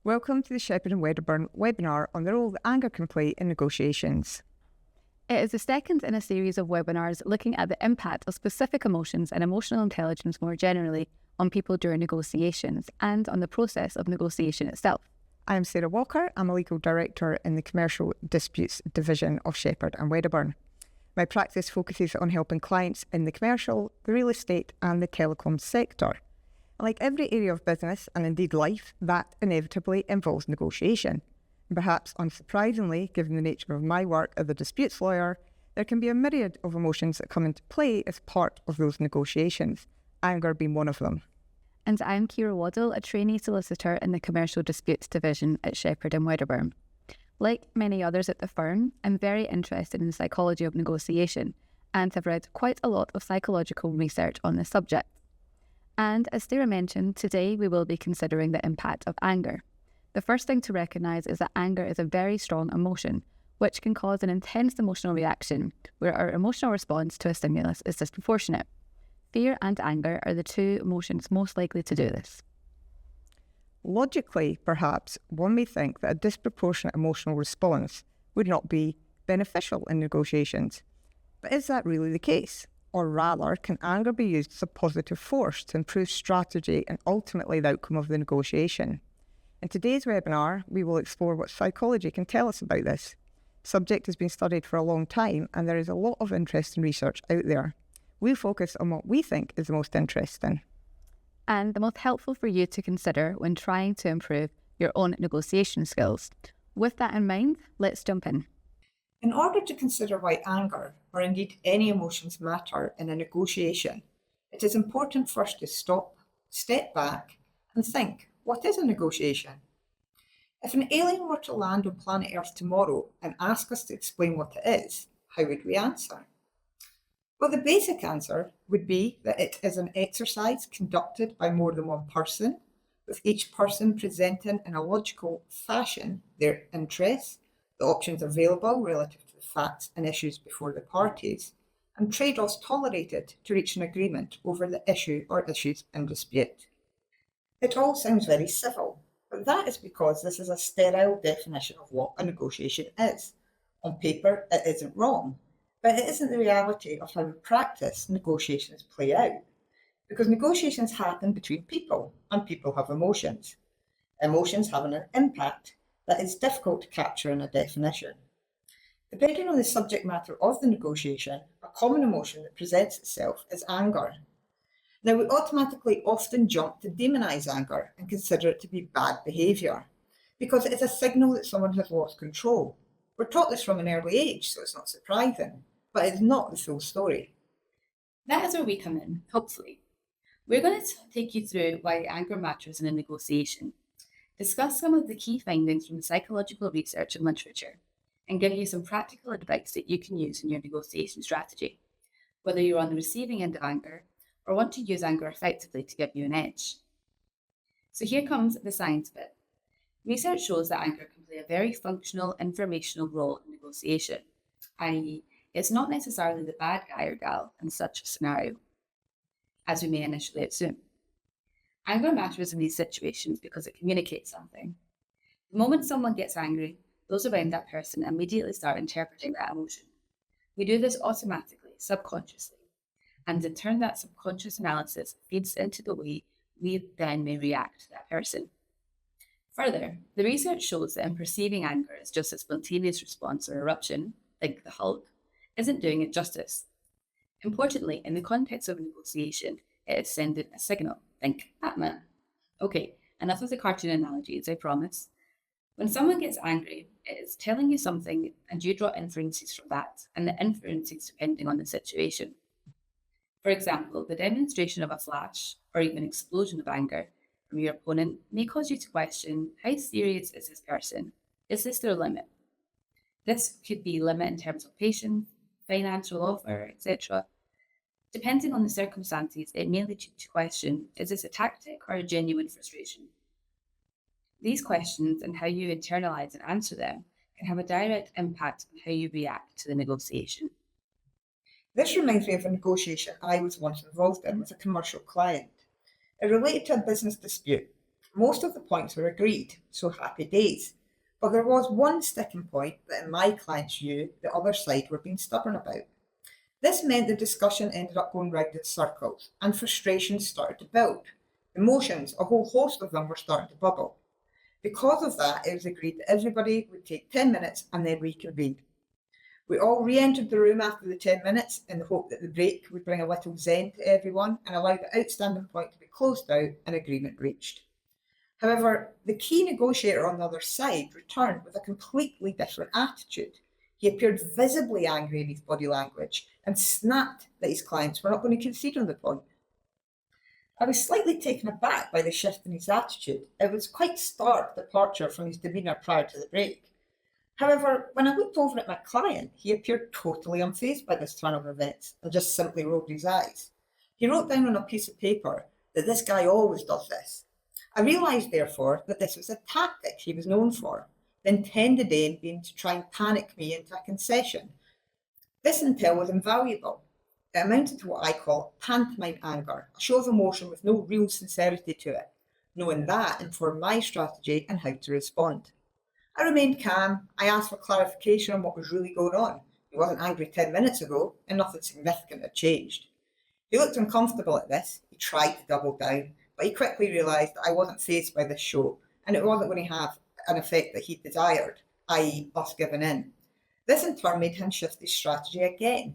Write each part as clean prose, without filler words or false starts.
Welcome to the Shepherd and Wedderburn webinar on the role that anger can play in negotiations. It is the second in a series of webinars looking at the impact of specific emotions and emotional intelligence more generally on people during negotiations and on the process of negotiation itself. I am Sarah Walker. I'm a legal director in the Commercial Disputes Division of Shepherd and Wedderburn. My practice focuses on helping clients in the commercial, the real estate and the telecom sector. Like every area of business, and indeed life, that inevitably involves negotiation. And perhaps unsurprisingly, given the nature of my work as a disputes lawyer, there can be a myriad of emotions that come into play as part of those negotiations, anger being one of them. And I'm Keira Waddell, a trainee solicitor in the Commercial Disputes Division at Shepherd and Wedderburn. Like many others at the firm, I'm very interested in the psychology of negotiation and have read quite a lot of psychological research on this subject. And as Sarah mentioned, today we will be considering the impact of anger. The first thing to recognise is that anger is a very strong emotion, which can cause an intense emotional reaction, where our emotional response to a stimulus is disproportionate. Fear and anger are the two emotions most likely to do this. Logically, perhaps, one may think that a disproportionate emotional response would not be beneficial in negotiations. But is that really the case? Or rather, can anger be used as a positive force to improve strategy and ultimately the outcome of the negotiation? In today's webinar, we will explore what psychology can tell us about this. The subject has been studied for a long time and there is a lot of interesting research out there. We'll focus on what we think is the most interesting. And the most helpful for you to consider when trying to improve your own negotiation skills. With that in mind, let's jump in. In order to consider why anger, or indeed any emotions, matter in a negotiation, it is important first to stop, step back, and think, what is a negotiation? If an alien were to land on planet Earth tomorrow and ask us to explain what it is, how would we answer? Well, the basic answer would be that it is an exercise conducted by more than one person, with each person presenting in a logical fashion their interests, the options available relative to the facts and issues before the parties, and trade-offs tolerated to reach an agreement over the issue or issues in dispute. It all sounds very civil, but that is because this is a sterile definition of what a negotiation is. On paper, it isn't wrong, but it isn't the reality of how in practice negotiations play out, because negotiations happen between people, and people have emotions. Emotions have an impact that is difficult to capture in a definition. Depending on the subject matter of the negotiation, a common emotion that presents itself is anger. Now, we automatically often jump to demonise anger and consider it to be bad behaviour, because it is a signal that someone has lost control. We're taught this from an early age, so it's not surprising, but it's not the full story. That is where we come in, hopefully. We're going to take you through why anger matters in a negotiation, discuss some of the key findings from the psychological research and literature, and give you some practical advice that you can use in your negotiation strategy, whether you're on the receiving end of anger or want to use anger effectively to give you an edge. So here comes the science bit. Research shows that anger can play a very functional, informational role in negotiation, i.e., it's not necessarily the bad guy or gal in such a scenario, as we may initially assume. Anger matters in these situations because it communicates something. The moment someone gets angry, those around that person immediately start interpreting that emotion. We do this automatically, subconsciously, and in turn that subconscious analysis feeds into the way we then may react to that person. Further, the research shows that in perceiving anger as just a spontaneous response or eruption, like the Hulk, isn't doing it justice. Importantly, in the context of a negotiation, it is sending a signal. Think Batman. Okay, enough of the cartoon analogies, I promise. When someone gets angry, it is telling you something and you draw inferences from that, and the inferences depending on the situation. For example, the demonstration of a flash or even explosion of anger from your opponent may cause you to question, how serious is this person? Is this their limit? This could be limit in terms of patience, financial offer, etc. Depending on the circumstances, it may lead you to question, is this a tactic or a genuine frustration? These questions and how you internalise and answer them can have a direct impact on how you react to the negotiation. This reminds me of a negotiation I was once involved in with a commercial client. It related to a business dispute. Most of the points were agreed, so happy days. But there was one sticking point that in my client's view, the other side were being stubborn about. This meant the discussion ended up going round in circles and frustrations started to build. Emotions, a whole host of them, were starting to bubble. Because of that, it was agreed that everybody would take 10 minutes and then reconvene. We all re-entered the room after the 10 minutes in the hope that the break would bring a little zen to everyone and allow the outstanding point to be closed out and agreement reached. However, the key negotiator on the other side returned with a completely different attitude. He appeared visibly angry in his body language and snapped that his clients were not going to concede on the point. I was slightly taken aback by the shift in his attitude. It was quite stark departure from his demeanour prior to the break. However, when I looked over at my client, he appeared totally unfazed by this turn of events and just simply rolled his eyes. He wrote down on a piece of paper that this guy always does this. I realised, therefore, that this was a tactic he was known for, the intended aim being to try and panic me into a concession. This intel was invaluable. It amounted to what I call pantomime anger, a show of emotion with no real sincerity to it. Knowing that informed my strategy and how to respond. I remained calm. I asked for clarification on what was really going on. He wasn't angry 10 minutes ago, and nothing significant had changed. He looked uncomfortable at this. He tried to double down, but he quickly realised that I wasn't fazed by this show, and it wasn't going to have an effect that he desired, i.e. us giving in. This in turn made him shift his strategy again.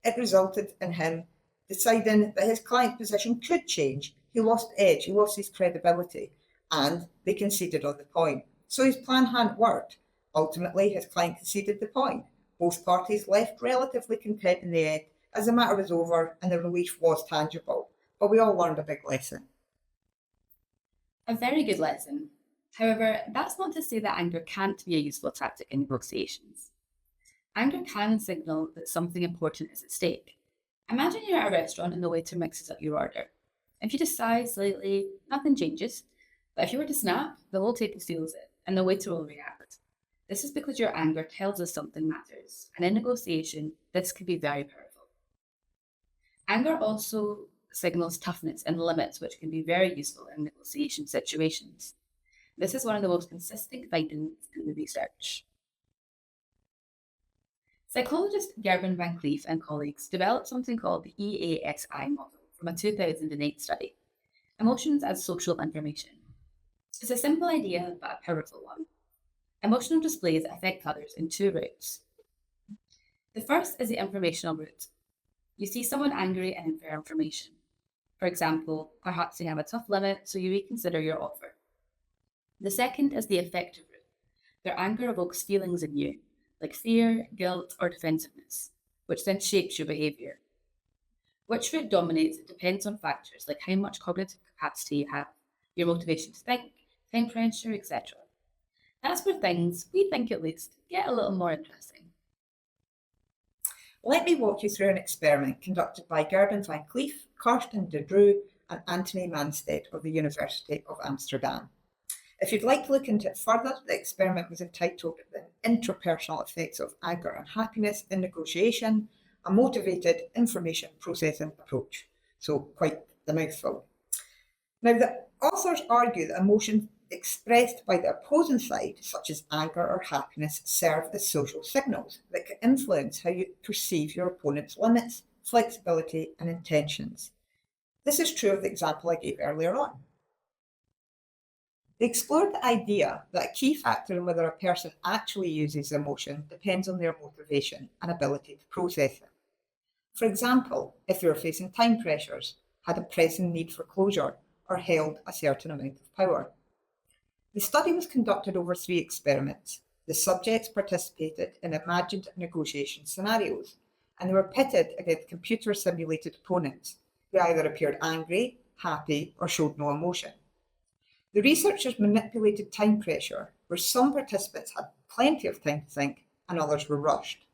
It resulted in him deciding that his client's position could change. He lost edge, he lost his credibility, and they conceded on the point. So his plan hadn't worked. Ultimately, his client conceded the point. Both parties left relatively content in the end, as the matter was over and the relief was tangible. But we all learned a big lesson. A very good lesson. However, that's not to say that anger can't be a useful tactic in negotiations. Anger can signal that something important is at stake. Imagine you're at a restaurant and the waiter mixes up your order. If you decide slightly, nothing changes. But if you were to snap, the whole table feels it, and the waiter will react. This is because your anger tells us something matters, and in negotiation, this can be very powerful. Anger also signals toughness and limits, which can be very useful in negotiation situations. This is one of the most consistent findings in the research. Psychologist Gerben van Cleef and colleagues developed something called the EASI model from a 2008 study, Emotions as Social Information. It's a simple idea, but a powerful one. Emotional displays affect others in two routes. The first is the informational route. You see someone angry and infer information. For example, perhaps they have a tough limit, so you reconsider your offer. The second is the affective route. Their anger evokes feelings in you, like fear, guilt, or defensiveness, which then shapes your behaviour. Which route dominates? It depends on factors like how much cognitive capacity you have, your motivation to think, time pressure, etc. That's where things, we think at least, get a little more interesting. Let me walk you through an experiment conducted by Gerben van Cleef, Karsten de Drew, and Anthony Manstead of the University of Amsterdam. If you'd like to look into it further, the experiment was entitled The Interpersonal Effects of Anger and Happiness in Negotiation, a Motivated Information Processing Approach. So quite the mouthful. Now, the authors argue that emotions expressed by the opposing side, such as anger or happiness, serve as social signals that can influence how you perceive your opponent's limits, flexibility, and intentions. This is true of the example I gave earlier on. They explored the idea that a key factor in whether a person actually uses emotion depends on their motivation and ability to process it. For example, if they were facing time pressures, had a pressing need for closure, or held a certain amount of power. The study was conducted over 3 experiments. The subjects participated in imagined negotiation scenarios, and they were pitted against computer-simulated opponents who either appeared angry, happy, or showed no emotion. The researchers manipulated time pressure, where some participants had plenty of time to think and others were rushed.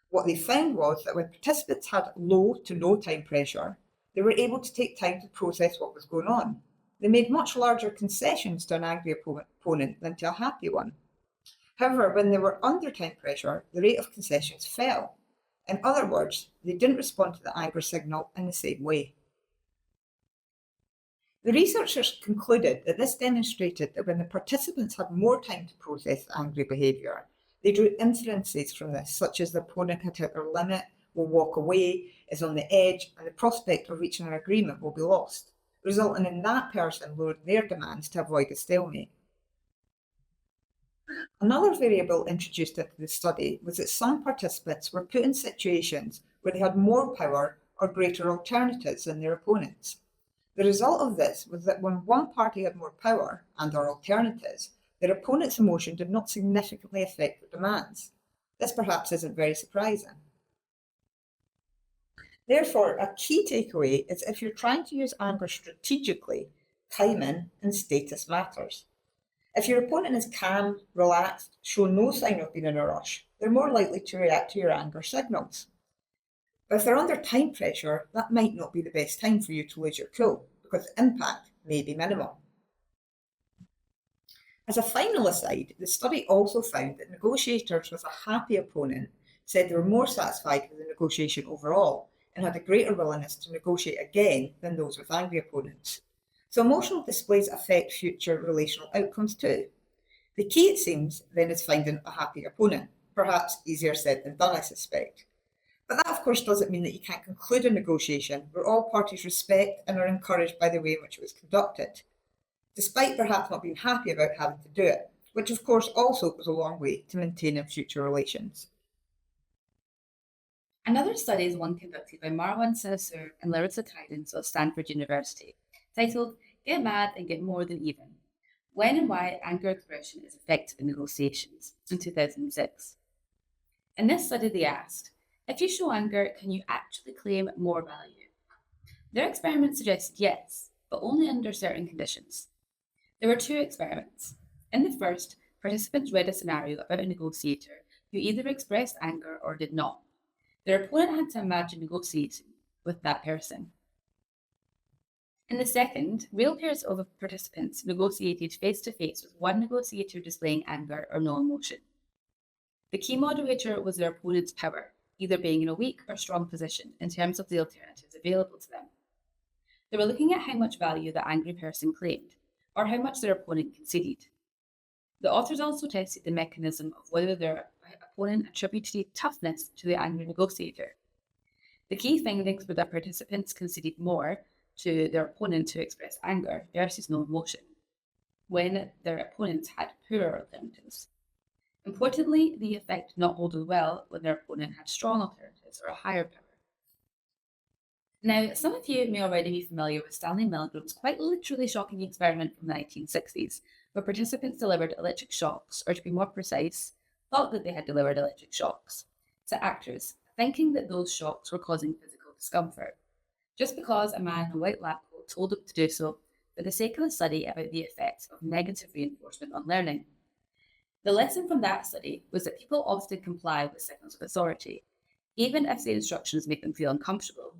What they found was that when participants had low to no time pressure, they were able to take time to process what was going on. They made much larger concessions to an angry opponent than to a happy one. However, when they were under time pressure, the rate of concessions fell. In other words, they didn't respond to the anger signal in the same way. The researchers concluded that this demonstrated that when the participants had more time to process angry behaviour, they drew inferences from this, such as the opponent had hit their limit, will walk away, is on the edge, and the prospect of reaching an agreement will be lost, resulting in that person lowering their demands to avoid a stalemate. Another variable introduced into the study was that some participants were put in situations where they had more power or greater alternatives than their opponents. The result of this was that when one party had more power and/or alternatives, their opponent's emotion did not significantly affect their demands. This perhaps isn't very surprising. Therefore, a key takeaway is if you're trying to use anger strategically, timing and status matters. If your opponent is calm, relaxed, show no sign of being in a rush, they're more likely to react to your anger signals. But if they're under time pressure, that might not be the best time for you to lose your cool, because the impact may be minimal. As a final aside, the study also found that negotiators with a happy opponent said they were more satisfied with the negotiation overall and had a greater willingness to negotiate again than those with angry opponents. So emotional displays affect future relational outcomes too. The key, it seems, then is finding a happy opponent. Perhaps easier said than done, I suspect. But that, of course, doesn't mean that you can't conclude a negotiation where all parties respect and are encouraged by the way in which it was conducted, despite perhaps not being happy about having to do it, which of course also goes a long way to maintaining future relations. Another study is one conducted by Marwan Sanasour and Larissa Kydens of Stanford University, titled Get Mad and Get More Than Even: When and Why Anger Expression is Effective in Negotiations, in 2006. In this study, they asked, if you show anger, can you actually claim more value? Their experiment suggested yes, but only under certain conditions. There were two experiments. In the first, participants read a scenario about a negotiator who either expressed anger or did not. Their opponent had to imagine negotiating with that person. In the second, real pairs of participants negotiated face-to-face with one negotiator displaying anger or no emotion. The key moderator was their opponent's power, either being in a weak or strong position in terms of the alternatives available to them. They were looking at how much value the angry person claimed, or how much their opponent conceded. The authors also tested the mechanism of whether their opponent attributed toughness to the angry negotiator. The key findings were that participants conceded more to their opponent to express anger versus no emotion, when their opponents had poorer alternatives. Importantly, the effect did not hold as well when their opponent had strong alternatives or a higher power. Now, some of you may already be familiar with Stanley Milgram's quite literally shocking experiment from the 1960s, where participants delivered electric shocks, or to be more precise, thought that they had delivered electric shocks, to actors, thinking that those shocks were causing physical discomfort, just because a man in a white lab coat told them to do so for the sake of a study about the effects of negative reinforcement on learning. The lesson from that study was that people often comply with signals of authority, even if the instructions make them feel uncomfortable.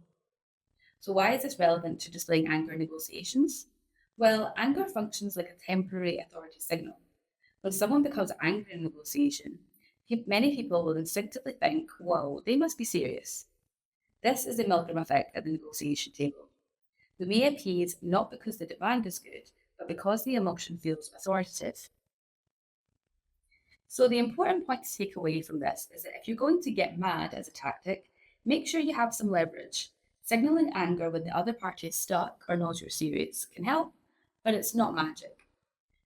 So why is this relevant to displaying anger in negotiations? Well, anger functions like a temporary authority signal. When someone becomes angry in a negotiation, many people will instinctively think, whoa, they must be serious. This is the Milgram effect at the negotiation table. They may appease not because the demand is good, but because the emotion feels authoritative. So the important point to take away from this is that if you're going to get mad as a tactic, make sure you have some leverage. Signaling anger when the other party is stuck or knows you're serious can help, but it's not magic.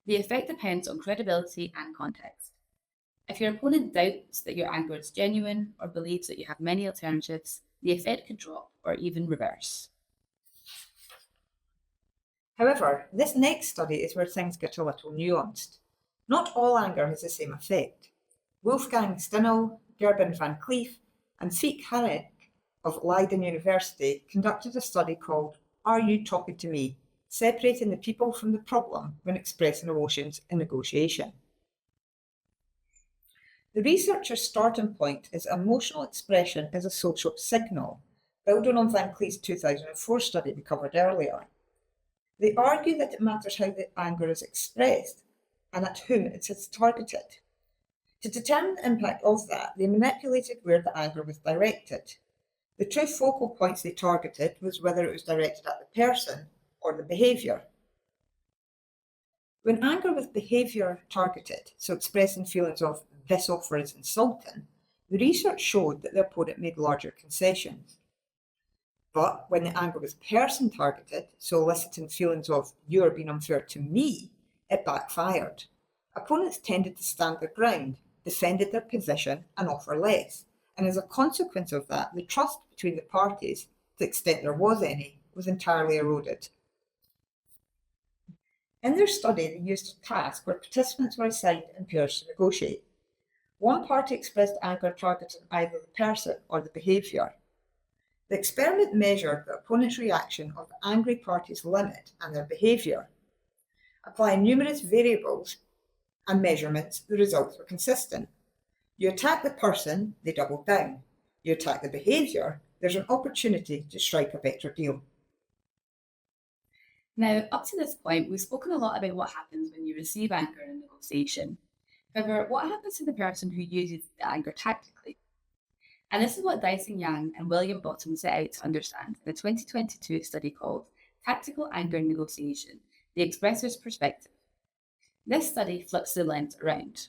The effect depends on credibility and context. If your opponent doubts that your anger is genuine or believes that you have many alternatives, the effect could drop or even reverse. However, this next study is where things get a little nuanced. Not all anger has the same effect. Wolfgang Steinel, Gerben van Cleef, and Fiek Harek of Leiden University conducted a study called Are You Talking to Me? Separating the people from the problem when expressing emotions in negotiation. The researchers' starting point is emotional expression as a social signal, building on Van Cleef's 2004 study we covered earlier. They argue that it matters how the anger is expressed and at whom it is targeted. To determine the impact of that, they manipulated where the anger was directed. The two focal points they targeted was whether it was directed at the person or the behaviour. When anger was behaviour targeted, so expressing feelings of "this offer is insulting," the research showed that the opponent made larger concessions. But when the anger was person targeted, so eliciting feelings of "you are being unfair to me," it backfired. Opponents tended to stand their ground, defended their position, and offer less. And as a consequence of that, the trust between the parties, to the extent there was any, was entirely eroded. In their study, they used a task where participants were assigned in pairs to negotiate. One party expressed anger targeting either the person or the behaviour. The experiment measured the opponent's reaction of the angry party's limit and their behaviour. Applying numerous variables and measurements, the results were consistent. You attack the person, they double down. You attack the behaviour, there's an opportunity to strike a better deal. Now, up to this point, we've spoken a lot about what happens when you receive anger in a negotiation. However, what happens to the person who uses the anger tactically? And this is what Dyson Yang and William Bottom set out to understand in a 2022 study called Tactical Anger Negotiation, the Expressor's Perspective. This study flips the lens around.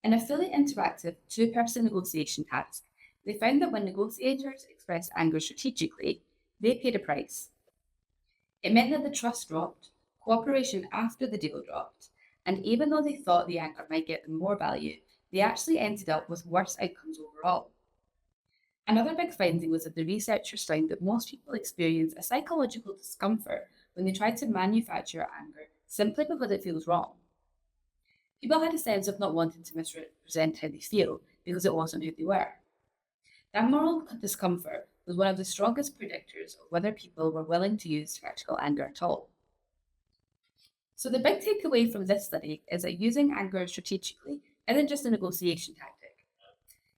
In a fully interactive two-person negotiation task, they found that when negotiators expressed anger strategically, they paid a price. It meant that the trust dropped, cooperation after the deal dropped, and even though they thought the anger might get them more value, they actually ended up with worse outcomes overall. Another big finding was that the researchers found that most people experience a psychological discomfort when they try to manufacture anger simply because it feels wrong. People had a sense of not wanting to misrepresent how they feel because it wasn't who they were. That moral discomfort was one of the strongest predictors of whether people were willing to use tactical anger at all. So the big takeaway from this study is that using anger strategically isn't just a negotiation tactic.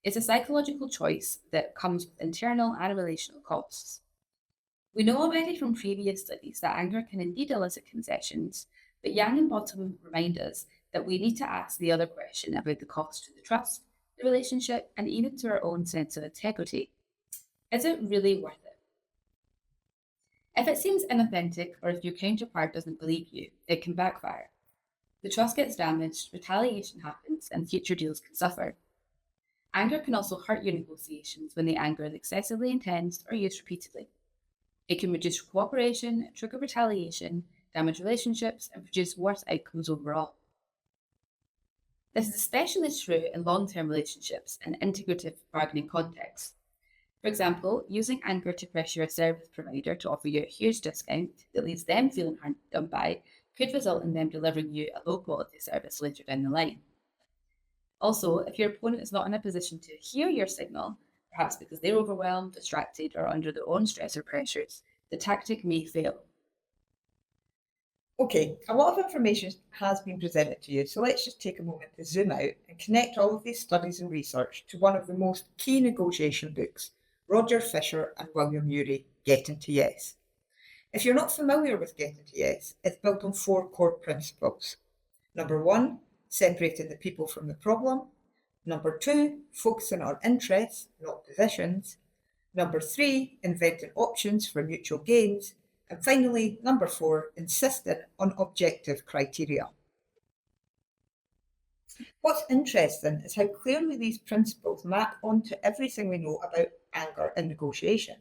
It's a psychological choice that comes with internal and relational costs. We know already from previous studies that anger can indeed elicit concessions, but Yang and Bottom remind us that we need to ask the other question about the cost to the trust, the relationship, and even to our own sense of integrity. Is it really worth it? If it seems inauthentic or if your counterpart doesn't believe you, it can backfire. The trust gets damaged, retaliation happens, and future deals can suffer. Anger can also hurt your negotiations when the anger is excessively intense or used repeatedly. It can reduce cooperation, trigger retaliation, damage relationships, and produce worse outcomes overall. This is especially true in long-term relationships and integrative bargaining contexts. For example, using anger to pressure a service provider to offer you a huge discount that leaves them feeling hard done by could result in them delivering you a low-quality service later down the line. Also, if your opponent is not in a position to hear your signal, perhaps because they're overwhelmed, distracted, or under their own stress or pressures, the tactic may fail. Okay, a lot of information has been presented to you, so let's just take a moment to zoom out and connect all of these studies and research to one of the most key negotiation books, Roger Fisher and William Ury, Getting to Yes. If you're not familiar with Getting to Yes, it's built on 4 core principles. Number 1, separating the people from the problem. Number 2, focusing on interests, not positions. Number 3, inventing options for mutual gains. And finally, number 4, insisting on objective criteria. What's interesting is how clearly these principles map onto everything we know about anger in negotiation.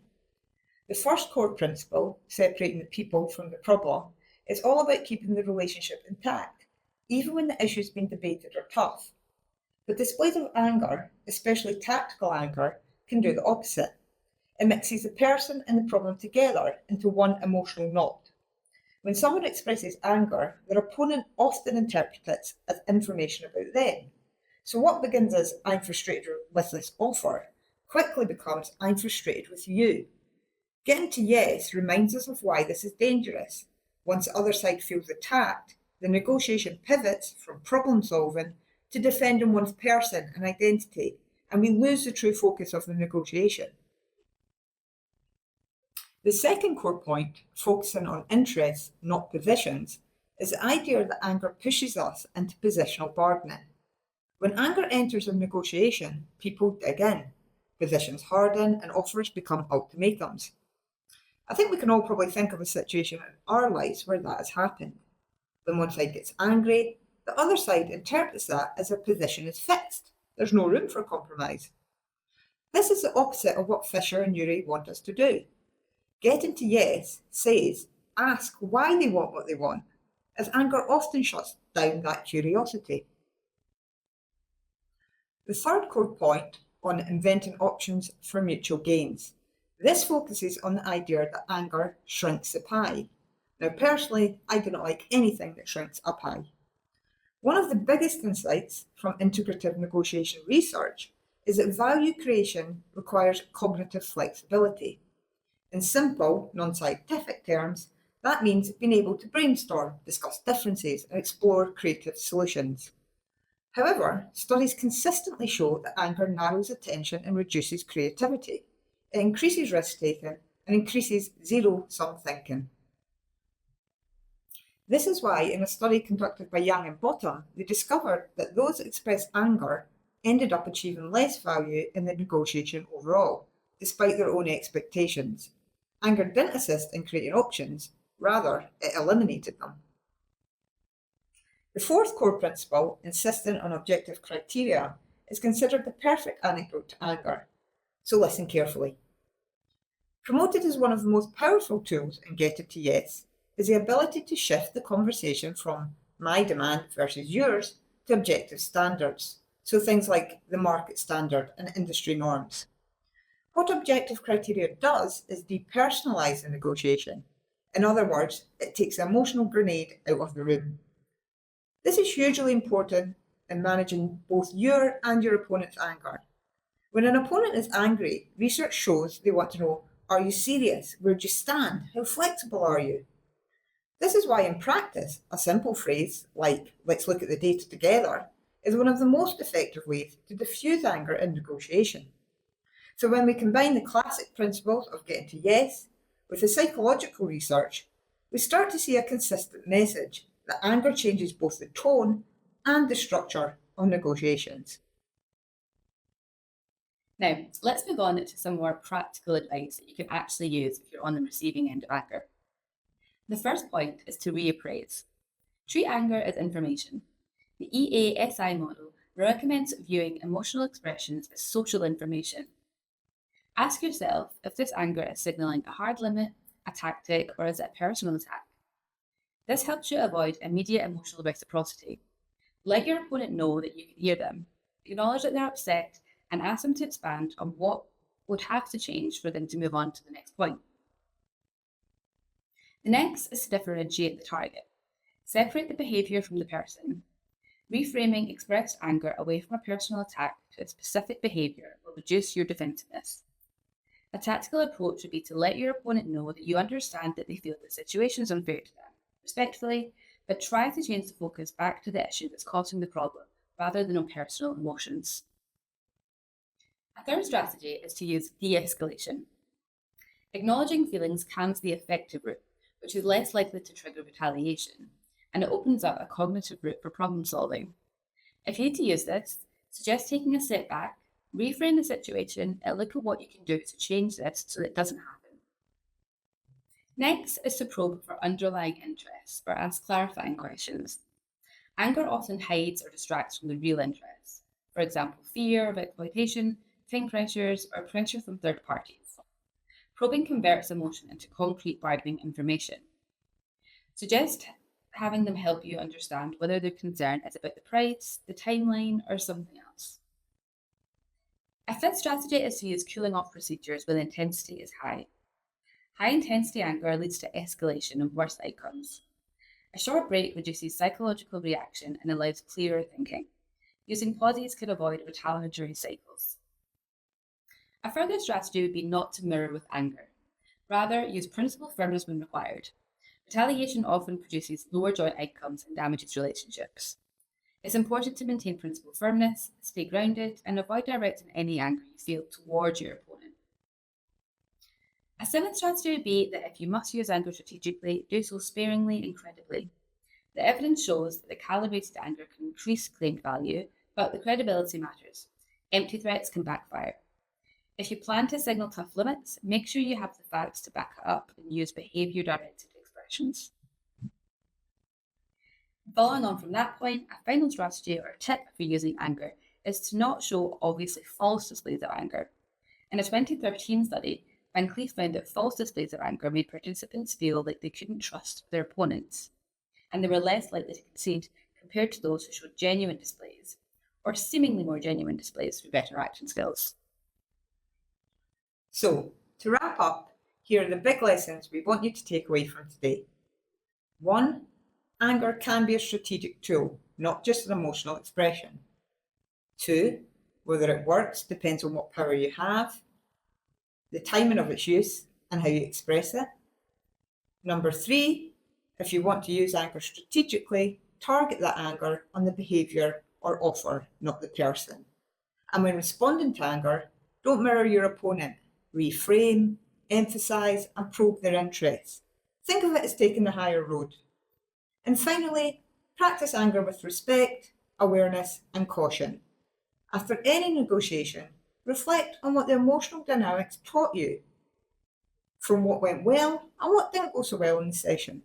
The first core principle, separating the people from the problem, is all about keeping the relationship intact, even when the issues being debated are tough. But displays of anger, especially tactical anger, can do the opposite. It mixes the person and the problem together into one emotional knot. When someone expresses anger, their opponent often interprets it as information about them. So what begins as "I'm frustrated with this offer" quickly becomes "I'm frustrated with you." Getting to yes reminds us of why this is dangerous. Once the other side feels attacked, the negotiation pivots from problem solving to defending one's person and identity, and we lose the true focus of the negotiation. The second core point, focusing on interests, not positions, is the idea that anger pushes us into positional bargaining. When anger enters a negotiation, people dig in, positions harden, and offers become ultimatums. I think we can all probably think of a situation in our lives where that has happened. When one side gets angry, the other side interprets that as their position is fixed. There's no room for compromise. This is the opposite of what Fisher and Urey want us to do. Getting to yes says ask why they want what they want, as anger often shuts down that curiosity. The third core point on inventing options for mutual gains. This focuses on the idea that anger shrinks the pie. Now, personally, I do not like anything that shrinks a pie. One of the biggest insights from integrative negotiation research is that value creation requires cognitive flexibility. In simple, non-scientific terms, that means being able to brainstorm, discuss differences, and explore creative solutions. However, studies consistently show that anger narrows attention and reduces creativity. It increases risk-taking and increases zero-sum thinking. This is why, in a study conducted by Young and Bottom, they discovered that those that expressed anger ended up achieving less value in the negotiation overall, despite their own expectations. Anger didn't assist in creating options, rather, it eliminated them. The fourth core principle, insisting on objective criteria, is considered the perfect antidote to anger. So listen carefully. Promoted as one of the most powerful tools in getting to yes is the ability to shift the conversation from my demand versus yours to objective standards. So things like the market standard and industry norms. What objective criteria does is depersonalize the negotiation. In other words, it takes the emotional grenade out of the room. This is hugely important in managing both your and your opponent's anger. When an opponent is angry, research shows they want to know, are you serious? Where do you stand? How flexible are you? This is why in practice, a simple phrase like, let's look at the data together, is one of the most effective ways to diffuse anger in negotiation. So when we combine the classic principles of getting to yes with the psychological research, we start to see a consistent message that anger changes both the tone and the structure of negotiations. Now, let's move on to some more practical advice that you can actually use if you're on the receiving end of anger. The first point is to reappraise. Treat anger as information. The EASI model recommends viewing emotional expressions as social information. Ask yourself if this anger is signalling a hard limit, a tactic, or is it a personal attack? This helps you avoid immediate emotional reciprocity. Let your opponent know that you can hear them. Acknowledge that they're upset and ask them to expand on what would have to change for them to move on to the next point. The next is to differentiate the target. Separate the behaviour from the person. Reframing expressed anger away from a personal attack to a specific behaviour will reduce your defensiveness. A tactical approach would be to let your opponent know that you understand that they feel the situation is unfair to them, respectfully, but try to change the focus back to the issue that's causing the problem, rather than on personal emotions. A third strategy is to use de-escalation. Acknowledging feelings calms the affective route, which is less likely to trigger retaliation, and it opens up a cognitive route for problem solving. If you need to use this, suggest taking a step back, reframe the situation, and look at what you can do to change this so that it doesn't happen. Next is to probe for underlying interests or ask clarifying questions. Anger often hides or distracts from the real interests, for example, fear of exploitation, time pressures, or pressure from third parties. Probing converts emotion into concrete bargaining information. Suggest having them help you understand whether their concern is about the price, the timeline, or something else. A fifth strategy is to use cooling off procedures when intensity is high. High intensity anger leads to escalation and worse outcomes. A short break reduces psychological reaction and allows clearer thinking. Using pauses can avoid retaliatory cycles. A further strategy would be not to mirror with anger. Rather, use principled firmness when required. Retaliation often produces lower joint outcomes and damages relationships. It's important to maintain principled firmness, stay grounded, and avoid directing any anger you feel towards your opponent. A seventh strategy would be that if you must use anger strategically, do so sparingly and credibly. The evidence shows that the calibrated anger can increase claimed value, but the credibility matters. Empty threats can backfire. If you plan to signal tough limits, make sure you have the facts to back it up and use behaviour-directed expressions. Following on from that point, a final strategy or tip for using anger is to not show obviously false displays of anger. In a 2013 study, Van Cleef found that false displays of anger made participants feel like they couldn't trust their opponents, and they were less likely to concede compared to those who showed genuine displays, or seemingly more genuine displays through better action skills. So, to wrap up, here are the big lessons we want you to take away from today. 1. Anger can be a strategic tool, not just an emotional expression. 2. Whether it works depends on what power you have, the timing of its use, and how you express it. 3. If you want to use anger strategically, target that anger on the behaviour or offer, not the person. And when responding to anger, don't mirror your opponent. Reframe, emphasise, and probe their interests. Think of it as taking the higher road. And finally, practice anger with respect, awareness, and caution. After any negotiation, reflect on what the emotional dynamics taught you, from what went well and what didn't go so well in the session.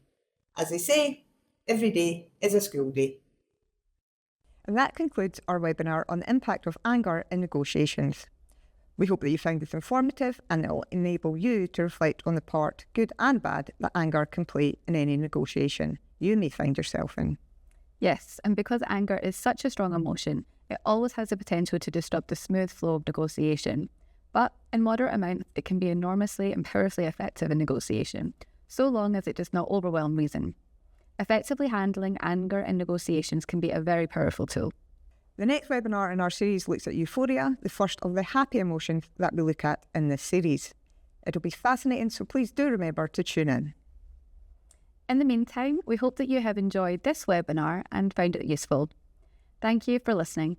As they say, every day is a school day. And that concludes our webinar on the impact of anger in negotiations. We hope that you found this informative and it will enable you to reflect on the part, good and bad, that anger can play in any negotiation you may find yourself in. Yes, and because anger is such a strong emotion, it always has the potential to disrupt the smooth flow of negotiation. But in moderate amounts, it can be enormously and powerfully effective in negotiation, so long as it does not overwhelm reason. Effectively handling anger in negotiations can be a very powerful tool. The next webinar in our series looks at euphoria, the first of the happy emotions that we look at in this series. It'll be fascinating, so please do remember to tune in. In the meantime, we hope that you have enjoyed this webinar and found it useful. Thank you for listening.